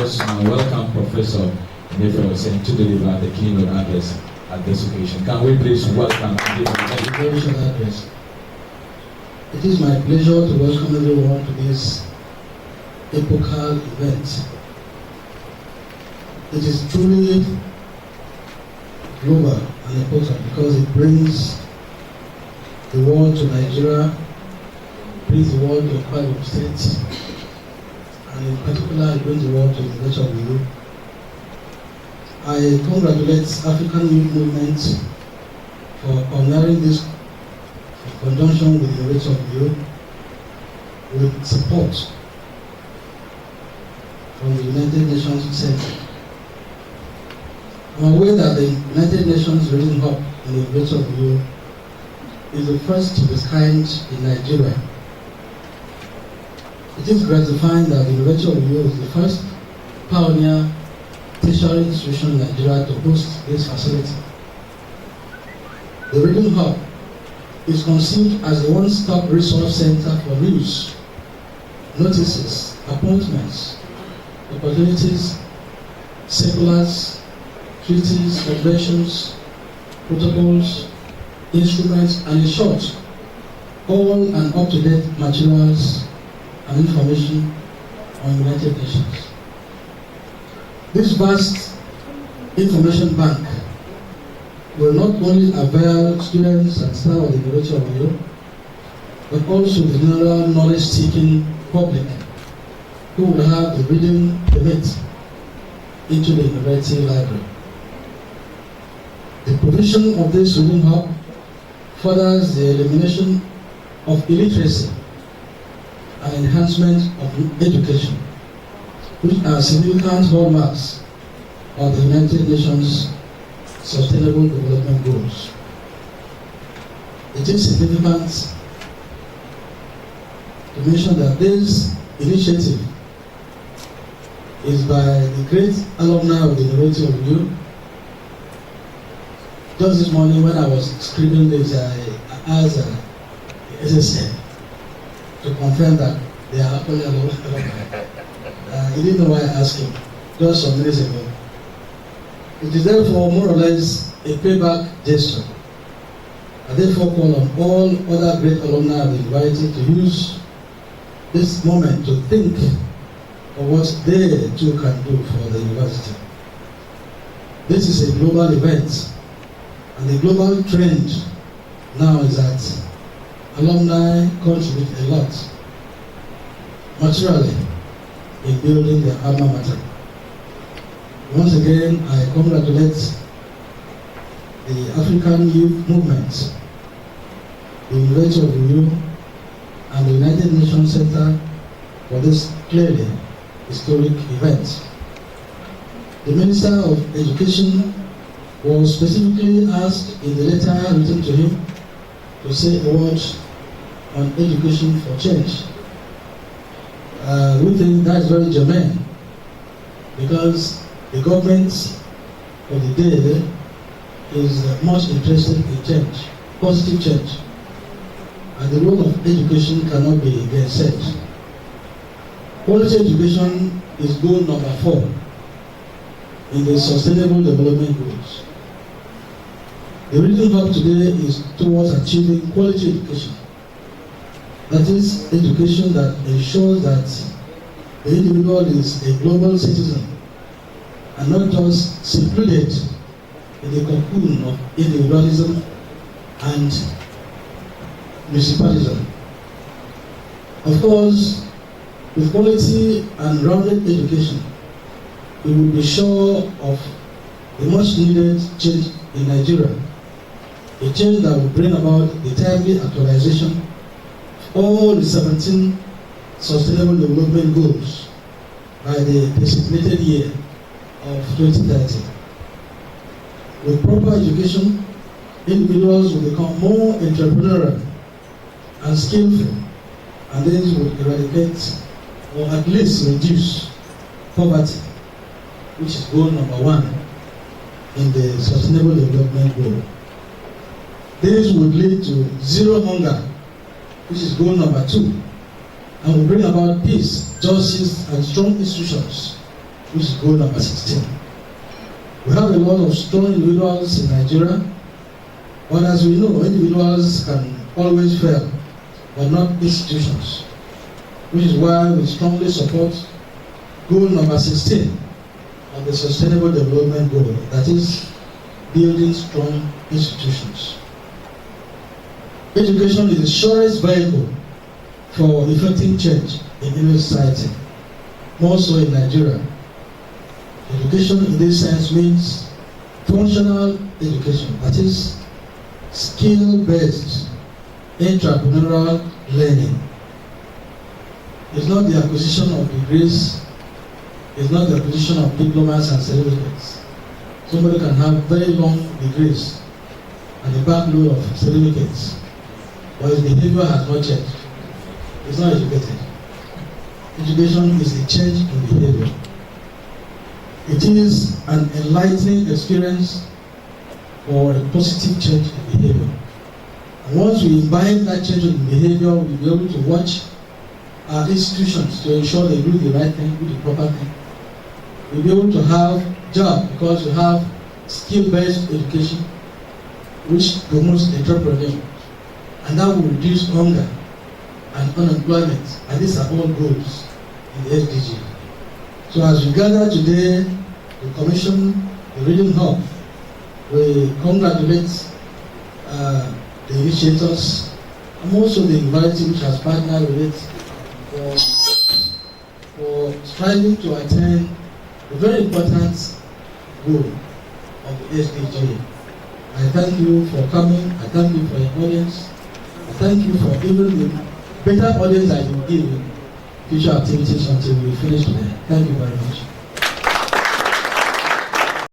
us welcome Professor Nefe to deliver the keynote address at this occasion. Can we please welcome and give the declaration address? It is my pleasure to welcome everyone to this epochal event. It is truly global and important because it brings the world to Nigeria, brings the world to Akwa State, and in particular it brings the world to the University of Ibom. I congratulate African Youth Movement for pioneering this in conjunction with the University of Ibom with support from the United Nations Center. I'm aware that the United Nations Region Hub in the University of Ibom is the first of its kind in Nigeria. It is gratifying that the University of Ibom is the first pioneer tertiary institution in Nigeria to host this facility. The Region Hub is conceived as a one-stop resource center for news, notices, appointments, opportunities, circulars, treaties, conventions, protocols, instruments, and in short, all and up-to-date materials and information on United Nations. This vast information bank will not only avail students and staff of the University of Ibom, but also the general knowledge-seeking public who will have the reading permit into the university library. The provision of this reading hub furthers the elimination of illiteracy and enhancement of education, which are significant hallmarks of the United Nations Sustainable Development Goals. It is significant to mention that this initiative is by the great alumni of the University of Ibom. Just this morning when I was scribbling this, I asked the SSN to confirm that they are actually alumni. He didn't know why I asked him just some minutes ago. It is therefore more or less a payback gesture. I therefore call on all other great alumni of the university to use this moment to think of what they too can do for the university. This is a global event, and the global trend now is that alumni contribute a lot materially in building the alma mater. Once again, I congratulate the African Youth Movement, the University of Ibom, and the United Nations Center for this clearly historic event. The Minister of Education was specifically asked in the letter written to him to say a word on education for change. We think that's very germane because the government of the day is much interested in change, positive change, and the role of education cannot be gainsaid. Quality education is goal number 4 in the Sustainable Development Goals. The Region Hub today is towards achieving quality education. That is education that ensures that the individual is a global citizen and not just secluded in the cocoon of individualism and municipalism. Of course, with quality and rounded education, we will be sure of a much needed change in Nigeria, a change that will bring about the timely actualization of all the 17 Sustainable Development Goals by the designated year of 2030. With proper education, individuals will become more entrepreneurial and skillful, and this will eradicate or at least reduce poverty, which is goal number 1 in the Sustainable Development Goal. This would lead to zero hunger, which is goal number 2, and will bring about peace, justice, and strong institutions which is goal number 16. We have a lot of strong individuals in Nigeria, but as we know, individuals can always fail, but not institutions, which is why we strongly support goal number 16 of the Sustainable Development Goal, that is, building strong institutions. Education is the surest vehicle for effecting change in any society, more so in Nigeria. Education in this sense means functional education, that is, skill-based entrepreneurial learning. It's not the acquisition of degrees, it's not the acquisition of diplomas and certificates. Somebody can have very long degrees and a backload of certificates, but his behavior has not changed. He's not educated. Education is a change in behavior. It is an enlightening experience for a positive change in behavior. And once we imbibe that change in behavior, we'll be able to watch our institutions to ensure they do the right thing, do the proper thing. We'll be able to have jobs because we have skill-based education which promotes entrepreneurship, and that will reduce hunger and unemployment, and these are all goals in the SDGs. So as we gather today to commission the Reading Hub, we congratulate the initiators and also the invitee which has partnered with it for striving to attain a very important goal of the SDG. I thank you for coming, I thank you for your audience, I thank you for even the better audience that you give in future activities until we finish today. Thank you very much.